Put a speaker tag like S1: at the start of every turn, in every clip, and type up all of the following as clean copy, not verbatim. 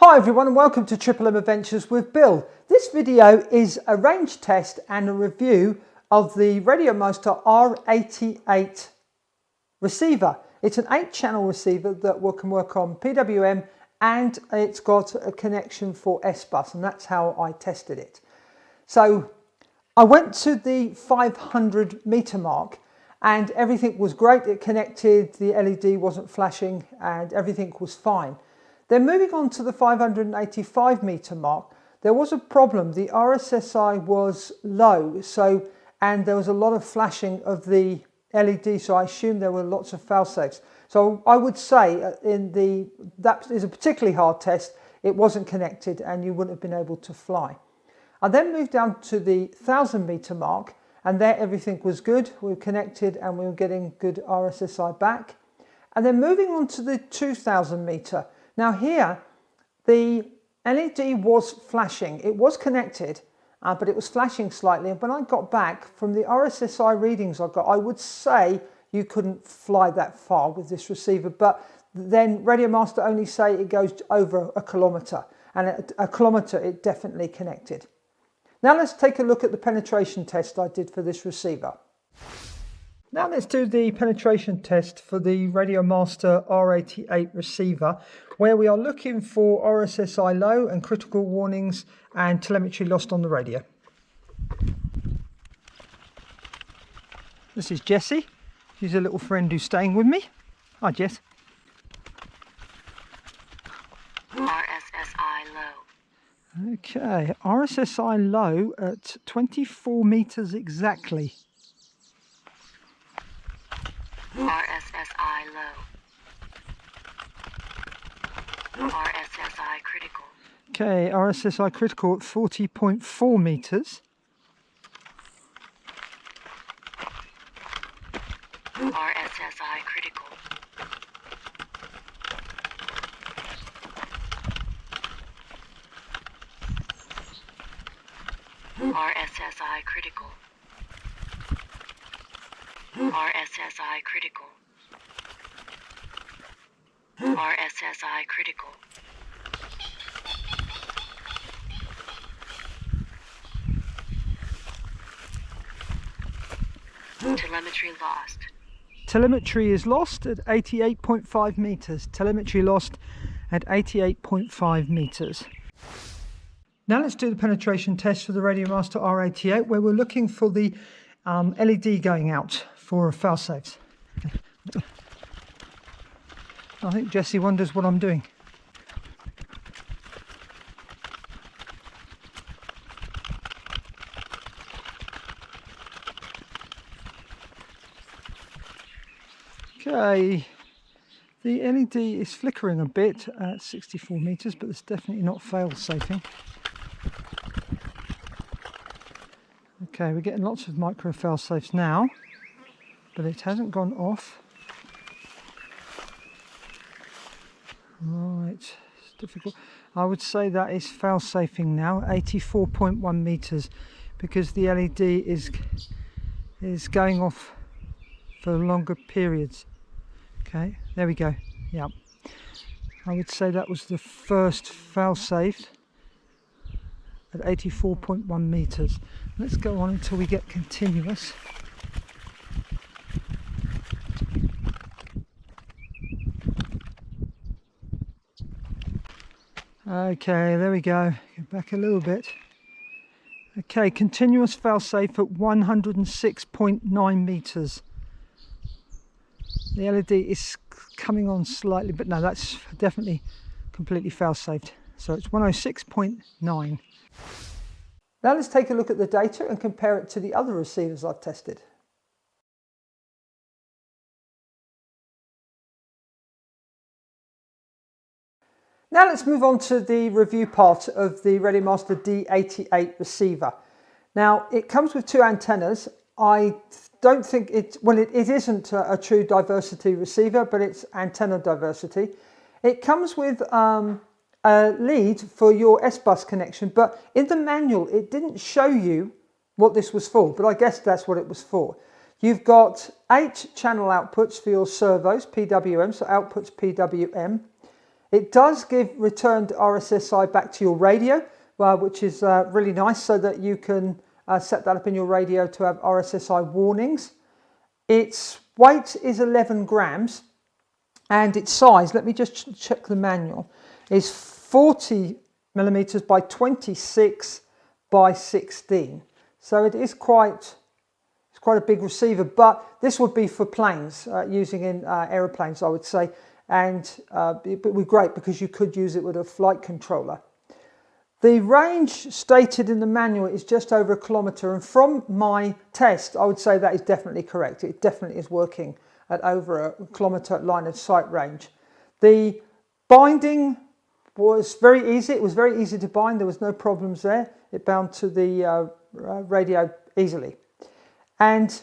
S1: Hi everyone and welcome to Triple M Adventures with Bill. This video is a range test and a review of the RadioMaster R88 receiver. It's an 8-channel receiver that can work on PWM and it's got a connection for SBUS, and that's how I tested it. So I went to the 500 meter mark and everything was great. It connected, the LED wasn't flashing and everything was fine. Then moving on to the 585 meter mark, there was a problem. The RSSI was low, and there was a lot of flashing of the LED, so I assumed there were lots of fail-safes. So I would say that is a particularly hard test. It wasn't connected and you wouldn't have been able to fly. I then moved down to the 1000 meter mark, and there everything was good. We were connected and we were getting good RSSI back. And then moving on to the 2000 meter. Now here, the LED was flashing. It was connected, but it was flashing slightly. And when I got back from the RSSI readings I got, I would say you couldn't fly that far with this receiver. But then RadioMaster only say it goes over a kilometre. And at a kilometre, it definitely connected. Now let's take a look at the penetration test I did for this receiver. Now let's do the penetration test for the RadioMaster R88 receiver, where we are looking for RSSI low and critical warnings and telemetry lost on the radio. This is Jessie. She's a little friend who's staying with me. Hi Jess.
S2: RSSI low.
S1: Okay, RSSI low at 24 meters exactly.
S2: RSSI low. RSSI critical.
S1: Okay, RSSI critical at 40.4 meters.
S2: RSSI critical. RSSI critical. RSSI critical. RSSI critical. Telemetry lost.
S1: Telemetry is lost at 88.5 meters. Telemetry lost at 88.5 meters. Now let's do the penetration test for the RadioMaster R88, where we're looking for the LED going out for fail-safes. I think Jessie wonders what I'm doing. Okay, the LED is flickering a bit at 64 meters, but it's definitely not fail-safing. Okay, we're getting lots of micro fail-safes now, but it hasn't gone off. Right, it's difficult. I would say that is fail-safing now, 84.1 meters, because the LED is going off for longer periods. Okay, there we go. Yeah, I would say that was the first fail-safe at 84.1 meters. Let's go on until we get continuous. Okay, there we go. Get back a little bit. Okay, continuous fail-safe at 106.9 meters. The LED is coming on slightly, but no, that's definitely completely fail-safed. So it's 106.9. Now let's take a look at the data and compare it to the other receivers I've tested. Now let's move on to the review part of the RadioMaster D88 receiver. Now it comes with 2 antennas. I don't think it isn't a true diversity receiver, but it's antenna diversity. It comes with a lead for your SBUS connection, but in the manual it didn't show you what this was for, but I guess that's what it was for. You've got 8 channel outputs for your servos, PWM, so outputs PWM. It does give returned RSSI back to your radio, which is really nice, so that you can set that up in your radio to have RSSI warnings. Its weight is 11 grams and its size, let me just check the manual, is 40 millimeters by 26 by 16. So it is quite a big receiver, but this would be for planes, using in aeroplanes, I would say, and it would be great because you could use it with a flight controller. The range stated in the manual is just over 1 kilometre, and from my test I would say that is definitely correct. It definitely is working at over 1 kilometre line of sight range. The binding was very easy. It was very easy to bind. There was no problems there. It bound to the radio easily. And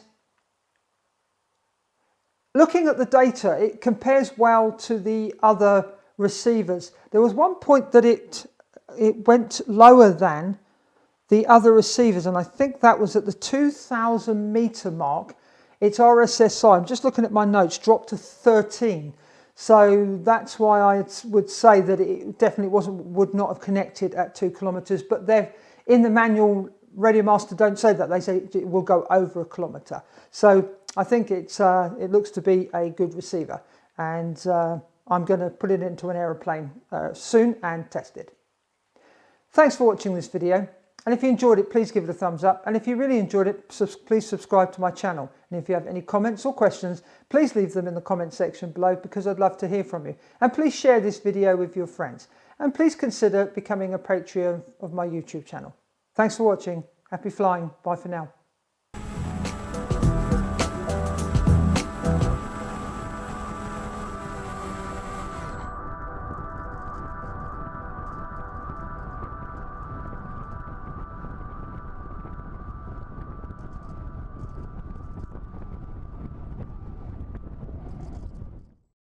S1: looking at the data, it compares well to the other receivers. There was one point that it went lower than the other receivers, and I think that was at the 2,000 meter mark. Its RSSI, I'm just looking at my notes, dropped to 13. So that's why I would say that it definitely would not have connected at 2 kilometers. But they're in the manual. RadioMaster don't say that. They say it will go over 1 kilometer. So I think it looks to be a good receiver, and I'm going to put it into an aeroplane soon and test it. Thanks for watching this video, and if you enjoyed it, please give it a thumbs up, and if you really enjoyed it, please subscribe to my channel. And if you have any comments or questions, please leave them in the comment section below, because I'd love to hear from you. And please share this video with your friends, and please consider becoming a Patreon of my YouTube channel. Thanks for watching. Happy flying. Bye for now.